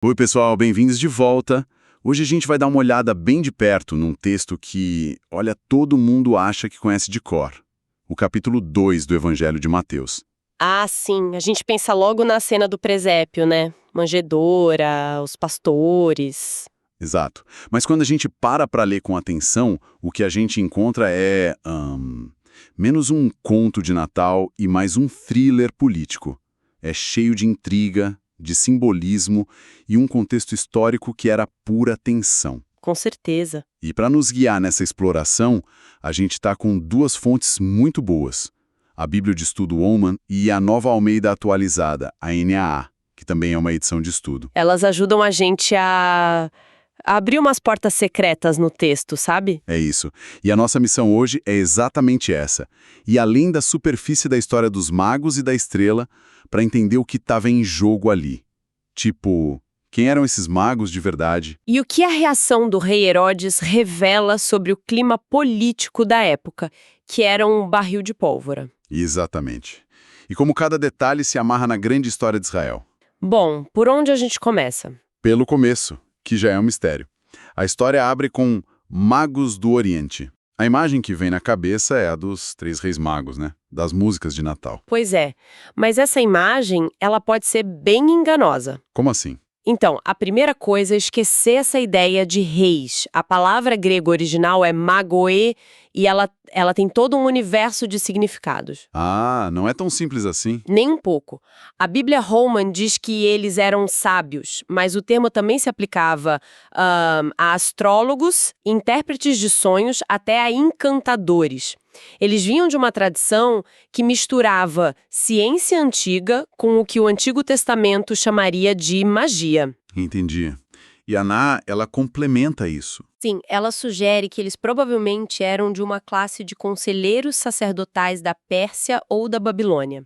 Oi, pessoal, bem-vindos de volta. Hoje a gente vai dar uma olhada bem de perto num texto que, olha, todo mundo acha que conhece de cor. O capítulo 2 do Evangelho de Mateus. Ah, sim, a gente pensa logo na cena do presépio, né? Manjedoura, os pastores. Exato. Mas quando a gente para ler com atenção, o que a gente encontra é menos um conto de Natal e mais um thriller político. É cheio de intriga, de simbolismo e um contexto histórico que era pura tensão. Com certeza. E para nos guiar nessa exploração, a gente está com duas fontes muito boas. A Bíblia de Estudo Holman e a Nova Almeida Atualizada, a NAA, que também é uma edição de estudo. Elas ajudam a gente a abrir umas portas secretas no texto, sabe? É isso. E a nossa missão hoje é exatamente essa. E além da superfície da história dos magos e da estrela, para entender o que estava em jogo ali. Tipo, quem eram esses magos de verdade? E o que a reação do rei Herodes revela sobre o clima político da época, que era um barril de pólvora. Exatamente. E como cada detalhe se amarra na grande história de Israel. Bom, por onde a gente começa? Pelo começo, que já é um mistério. A história abre com Magos do Oriente. A imagem que vem na cabeça é a dos Três Reis Magos, né? Das músicas de Natal. Pois é, mas essa imagem, ela pode ser bem enganosa. Como assim? Então, a primeira coisa é esquecer essa ideia de reis. A palavra grega original é magoe e ela tem todo um universo de significados. Ah, não é tão simples assim. Nem um pouco. A Bíblia Holman diz que eles eram sábios, mas o termo também se aplicava a astrólogos, intérpretes de sonhos, até a encantadores. Eles vinham de uma tradição que misturava ciência antiga com o que o Antigo Testamento chamaria de magia. Entendi. E a Ná, ela complementa isso. Sim, ela sugere que eles provavelmente eram de uma classe de conselheiros sacerdotais da Pérsia ou da Babilônia.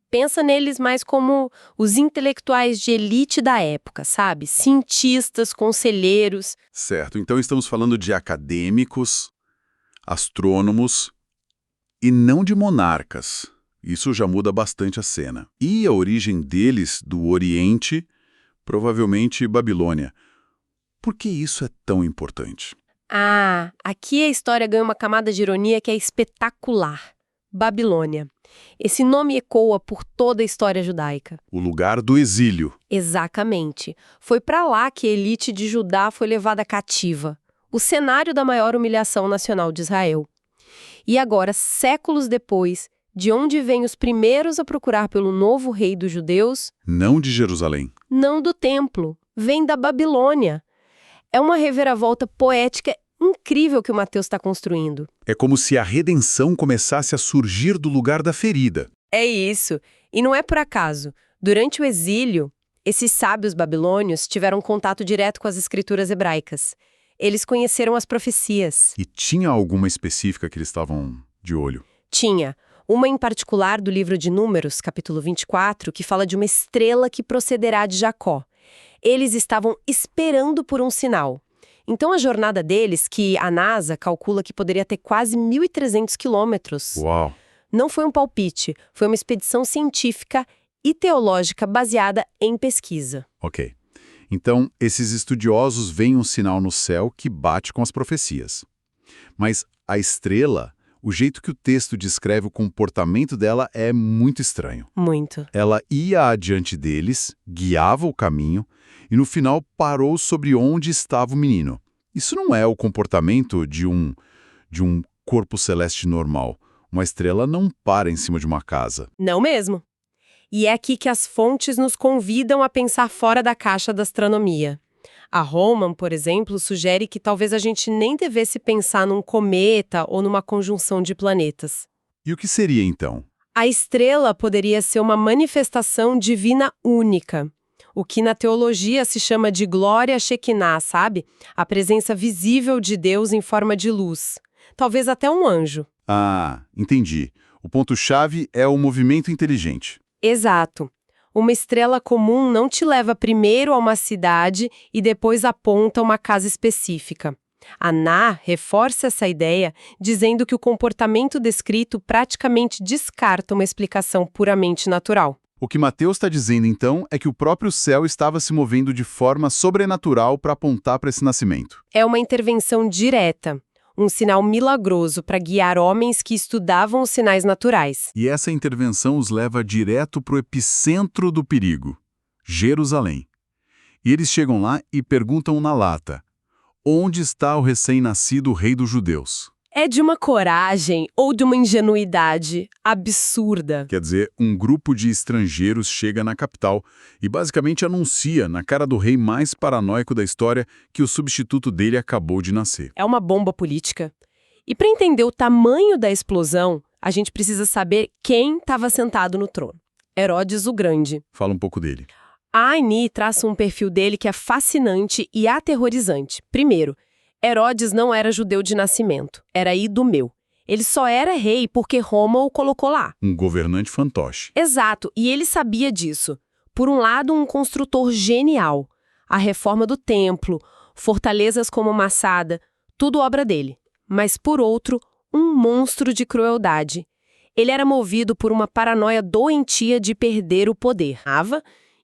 Pensa neles mais como os intelectuais de elite da época, sabe? Cientistas, conselheiros. Certo, então estamos falando de acadêmicos, astrônomos e não de monarcas. Isso já muda bastante a cena. E a origem deles, do Oriente, provavelmente Babilônia. Por que isso é tão importante? Ah, aqui a história ganha uma camada de ironia que é espetacular. Babilônia. Esse nome ecoa por toda a história judaica. O lugar do exílio. Exatamente. Foi para lá que a elite de Judá foi levada cativa. O cenário da maior humilhação nacional de Israel. E agora, séculos depois, de onde vêm os primeiros a procurar pelo novo rei dos judeus? Não de Jerusalém. Não do templo. Vem da Babilônia. É uma reviravolta poética incrível que o Mateus está construindo. É como se a redenção começasse a surgir do lugar da ferida. É isso. E não é por acaso. Durante o exílio, esses sábios babilônios tiveram contato direto com as escrituras hebraicas. Eles conheceram as profecias. E tinha alguma específica que eles estavam de olho? Tinha. Uma em particular do livro de Números, capítulo 24, que fala de uma estrela que procederá de Jacó. Eles estavam esperando por um sinal. Então a jornada deles, que a NASA calcula que poderia ter quase 1.300 quilômetros, Uau! não foi um palpite, foi uma expedição científica e teológica baseada em pesquisa. Ok. Então, esses estudiosos veem um sinal no céu que bate com as profecias. Mas a estrela, o jeito que o texto descreve o comportamento dela é muito estranho. Muito. Ela ia adiante deles, guiava o caminho e no final parou sobre onde estava o menino. Isso não é o comportamento de um corpo celeste normal. Uma estrela não para em cima de uma casa. Não mesmo. E é aqui que as fontes nos convidam a pensar fora da caixa da astronomia. A Holman, por exemplo, sugere que talvez a gente nem devesse pensar num cometa ou numa conjunção de planetas. E o que seria então? A estrela poderia ser uma manifestação divina única, o que na teologia se chama de glória Shekinah, sabe? A presença visível de Deus em forma de luz. Talvez até um anjo. Ah, entendi. O ponto-chave é o movimento inteligente. Exato. Uma estrela comum não te leva primeiro a uma cidade e depois aponta uma casa específica. A Ná reforça essa ideia, dizendo que o comportamento descrito praticamente descarta uma explicação puramente natural. O que Mateus está dizendo, então, é que o próprio céu estava se movendo de forma sobrenatural para apontar para esse nascimento. É uma intervenção direta, um sinal milagroso para guiar homens que estudavam os sinais naturais. E essa intervenção os leva direto para o epicentro do perigo, Jerusalém. E eles chegam lá e perguntam na lata: onde está o recém-nascido rei dos judeus? É de uma coragem ou de uma ingenuidade absurda. Quer dizer, um grupo de estrangeiros chega na capital e basicamente anuncia, na cara do rei mais paranoico da história, que o substituto dele acabou de nascer. É uma bomba política. E para entender o tamanho da explosão, a gente precisa saber quem estava sentado no trono. Herodes o Grande. Fala um pouco dele. A Aini traça um perfil dele que é fascinante e aterrorizante. Primeiro, Herodes não era judeu de nascimento, era idumeu. Ele só era rei porque Roma o colocou lá. Um governante fantoche. Exato, e ele sabia disso. Por um lado, um construtor genial. A reforma do templo, fortalezas como Massada, tudo obra dele. Mas por outro, um monstro de crueldade. Ele era movido por uma paranoia doentia de perder o poder.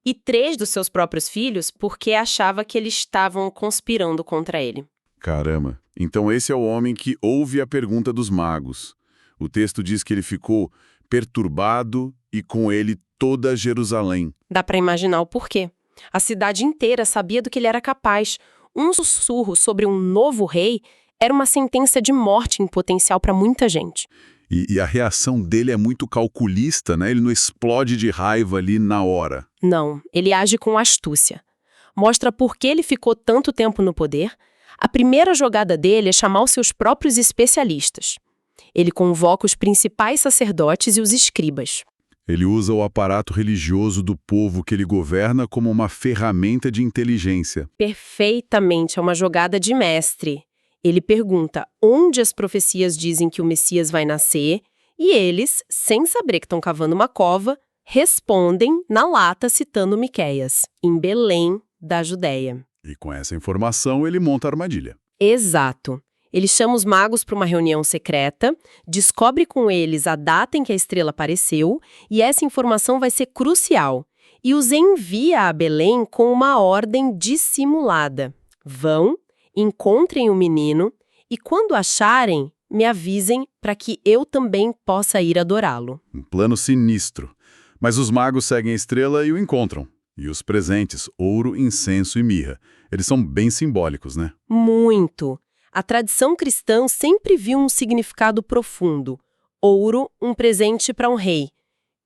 E 3 dos seus próprios filhos porque achava que eles estavam conspirando contra ele. Caramba, então esse é o homem que ouve a pergunta dos magos. O texto diz que ele ficou perturbado e com ele toda Jerusalém. Dá pra imaginar o porquê. A cidade inteira sabia do que ele era capaz. Um sussurro sobre um novo rei era uma sentença de morte em potencial para muita gente. E a reação dele é muito calculista, né? Ele não explode de raiva ali na hora. Não, ele age com astúcia. Mostra por que ele ficou tanto tempo no poder. A primeira jogada dele é chamar os seus próprios especialistas. Ele convoca os principais sacerdotes e os escribas. Ele usa o aparato religioso do povo que ele governa como uma ferramenta de inteligência. Perfeitamente, é uma jogada de mestre. Ele pergunta onde as profecias dizem que o Messias vai nascer e eles, sem saber que estão cavando uma cova, respondem na lata citando Miqueias, em Belém, da Judéia. E com essa informação ele monta a armadilha. Exato. Ele chama os magos para uma reunião secreta, descobre com eles a data em que a estrela apareceu e essa informação vai ser crucial. E os envia a Belém com uma ordem dissimulada. Vão, encontrem o menino e quando acharem, me avisem para que eu também possa ir adorá-lo. Um plano sinistro. Mas os magos seguem a estrela e o encontram. E os presentes, ouro, incenso e mirra. Eles são bem simbólicos, né? Muito. A tradição cristã sempre viu um significado profundo. Ouro, um presente para um rei.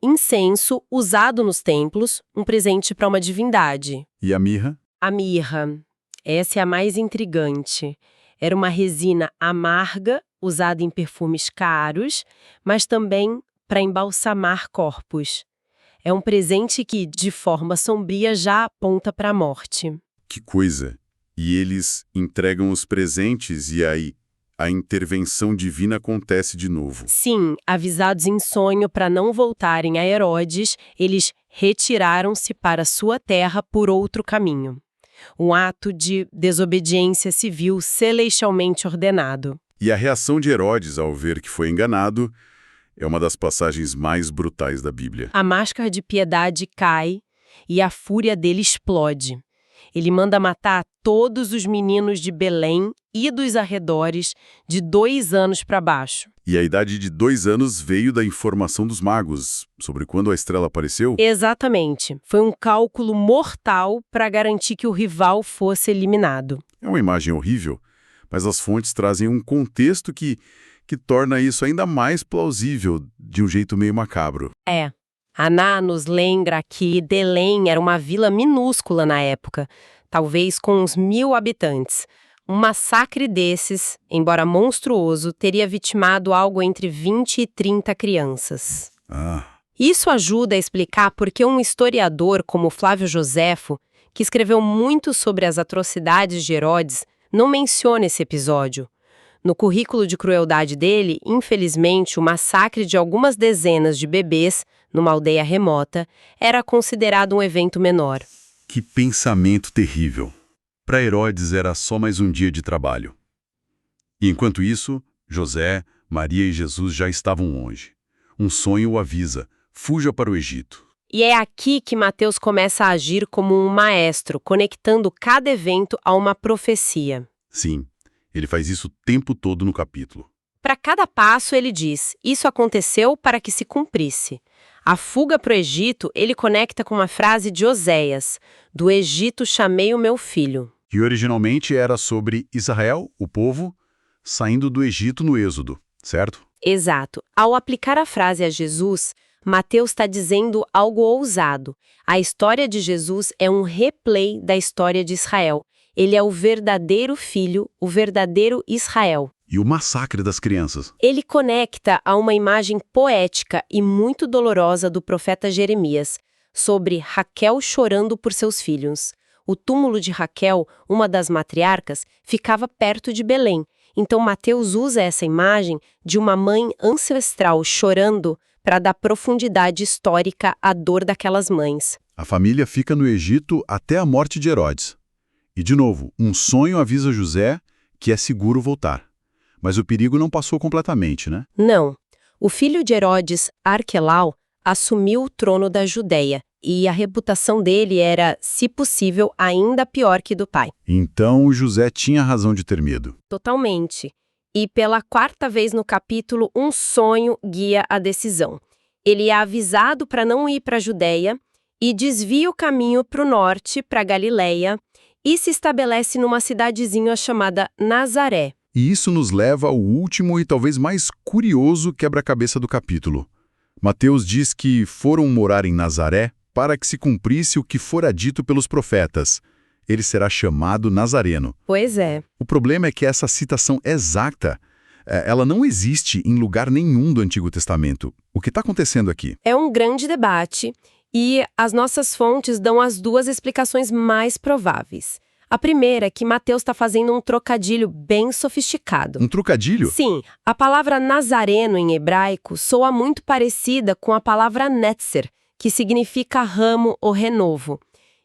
Incenso, usado nos templos, um presente para uma divindade. E a mirra? A mirra. Essa é a mais intrigante. Era uma resina amarga, usada em perfumes caros, mas também para embalsamar corpos. É um presente que, de forma sombria, já aponta para a morte. Que coisa! E eles entregam os presentes e aí a intervenção divina acontece de novo. Sim, avisados em sonho para não voltarem a Herodes, eles retiraram-se para sua terra por outro caminho. Um ato de desobediência civil celestialmente ordenado. E a reação de Herodes ao ver que foi enganado é uma das passagens mais brutais da Bíblia. A máscara de piedade cai e a fúria dele explode. Ele manda matar todos os meninos de Belém e dos arredores de 2 anos para baixo. E a idade de 2 anos veio da informação dos magos sobre quando a estrela apareceu? Exatamente. Foi um cálculo mortal para garantir que o rival fosse eliminado. É uma imagem horrível, mas as fontes trazem um contexto que torna isso ainda mais plausível, de um jeito meio macabro. É. Aná nos lembra que Belém era uma vila minúscula na época, talvez com uns 1.000 habitantes. Um massacre desses, embora monstruoso, teria vitimado algo entre 20 e 30 crianças. Isso ajuda a explicar por que um historiador como Flávio Joséfo, que escreveu muito sobre as atrocidades de Herodes, não menciona esse episódio. No currículo de crueldade dele, infelizmente, o massacre de algumas dezenas de bebês numa aldeia remota era considerado um evento menor. Que pensamento terrível! Para Herodes era só mais um dia de trabalho. E enquanto isso, José, Maria e Jesus já estavam longe. Um sonho o avisa: fuja para o Egito. E é aqui que Mateus começa a agir como um maestro, conectando cada evento a uma profecia. Sim, ele faz isso o tempo todo no capítulo. Para cada passo, ele diz: isso aconteceu para que se cumprisse. A fuga para o Egito, ele conecta com uma frase de Oséias: do Egito chamei o meu filho. Que originalmente era sobre Israel, o povo, saindo do Egito no Êxodo, certo? Exato. Ao aplicar a frase a Jesus, Mateus está dizendo algo ousado. A história de Jesus é um replay da história de Israel. Ele é o verdadeiro filho, o verdadeiro Israel. E o massacre das crianças. Ele conecta a uma imagem poética e muito dolorosa do profeta Jeremias, sobre Raquel chorando por seus filhos. O túmulo de Raquel, uma das matriarcas, ficava perto de Belém. Então Mateus usa essa imagem de uma mãe ancestral chorando para dar profundidade histórica à dor daquelas mães. A família fica no Egito até a morte de Herodes. E, de novo, um sonho avisa José que é seguro voltar. Mas o perigo não passou completamente, né? Não. O filho de Herodes, Arquelau, assumiu o trono da Judéia, e a reputação dele era, se possível, ainda pior que do pai. Então José tinha razão de ter medo. Totalmente. E pela quarta vez no capítulo, um sonho guia a decisão. Ele é avisado para não ir para a Judéia e desvia o caminho para o norte, para Galileia, e se estabelece numa cidadezinha chamada Nazaré. E isso nos leva ao último e talvez mais curioso quebra-cabeça do capítulo. Mateus diz que foram morar em Nazaré para que se cumprisse o que fora dito pelos profetas. Ele será chamado Nazareno. Pois é. O problema é que essa citação exata, ela não existe em lugar nenhum do Antigo Testamento. O que está acontecendo aqui? É um grande debate e as nossas fontes dão as duas explicações mais prováveis. A primeira é que Mateus está fazendo um trocadilho bem sofisticado. Um trocadilho? Sim, a palavra nazareno em hebraico soa muito parecida com a palavra netzer, que significa ramo ou renovo.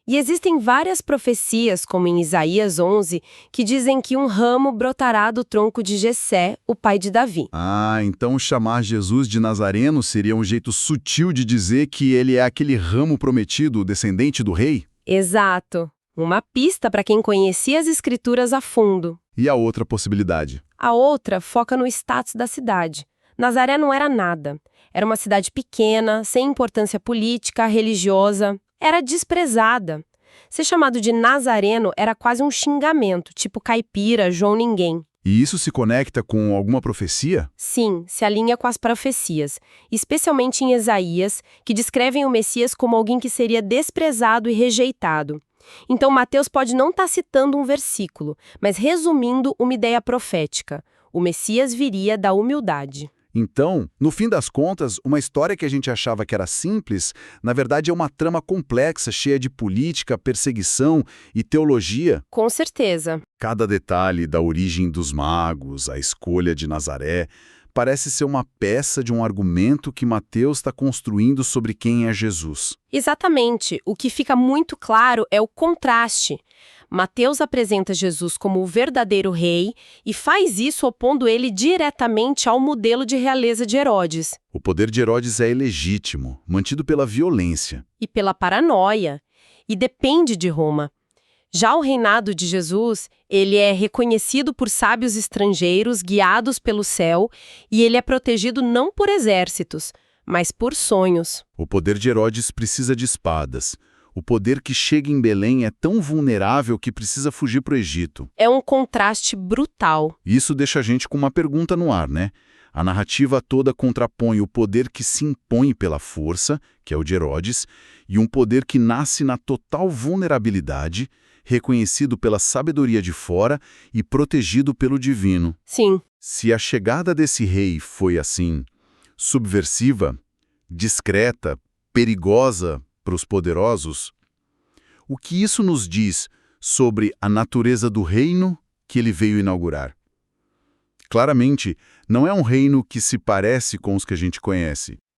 E existem várias profecias, como em Isaías 11, que dizem que um ramo brotará do tronco de Jessé, o pai de Davi. Ah, então chamar Jesus de Nazareno seria um jeito sutil de dizer que ele é aquele ramo prometido, o descendente do rei? Exato. Uma pista para quem conhecia as escrituras a fundo. E a outra possibilidade? A outra foca no status da cidade. Nazaré não era nada. Era uma cidade pequena, sem importância política, religiosa. Era desprezada. Ser chamado de nazareno era quase um xingamento, tipo caipira, João Ninguém. E isso se conecta com alguma profecia? Sim, se alinha com as profecias, especialmente em Isaías, que descrevem o Messias como alguém que seria desprezado e rejeitado. Então Mateus pode não estar citando um versículo, mas resumindo uma ideia profética. O Messias viria da humildade. Então, no fim das contas, uma história que a gente achava que era simples, na verdade é uma trama complexa, cheia de política, perseguição e teologia. Com certeza. Cada detalhe da origem dos magos, a escolha de Nazaré, parece ser uma peça de um argumento que Mateus está construindo sobre quem é Jesus. Exatamente. O que fica muito claro é o contraste. Mateus apresenta Jesus como o verdadeiro rei e faz isso opondo ele diretamente ao modelo de realeza de Herodes. O poder de Herodes é ilegítimo, mantido pela violência. E pela paranoia. E depende de Roma. Já o reinado de Jesus, ele é reconhecido por sábios estrangeiros guiados pelo céu e ele é protegido não por exércitos, mas por sonhos. O poder de Herodes precisa de espadas. O poder que chega em Belém é tão vulnerável que precisa fugir para o Egito. É um contraste brutal. Isso deixa a gente com uma pergunta no ar, né? A narrativa toda contrapõe o poder que se impõe pela força, que é o de Herodes, e um poder que nasce na total vulnerabilidade, reconhecido pela sabedoria de fora e protegido pelo divino. Sim. Se a chegada desse rei foi assim, subversiva, discreta, perigosa para os poderosos, o que isso nos diz sobre a natureza do reino que ele veio inaugurar? Claramente, não é um reino que se parece com os que a gente conhece.